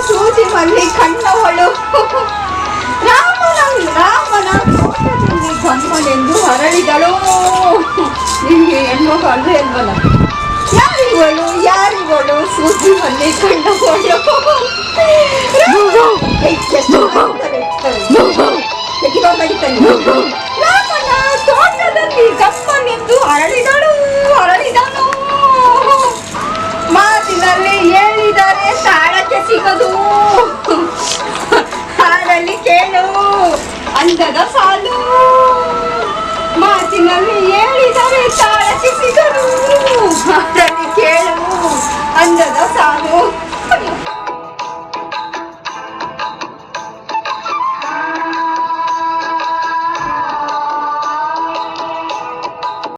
ಸೂಜಿ ಮಲ್ಲಿ ಕಣ್ಣವಳು ರಾಮನ ತೋಟದಲ್ಲಿ ಕಮ್ಮನೆಂದು ಹರಳಿದಳು. ನಿಮಗೆ ಹೆಣ್ಮಕ್ಳು ಅಲ್ವೇ ಅಲ್ವಲ್ಲ? ಯಾರಿವಳು ಸೂಜಿ ಮಲ್ಲಿ ಕಣ್ಣವಳು? ರಾಮನ ತೋಟದಲ್ಲಿ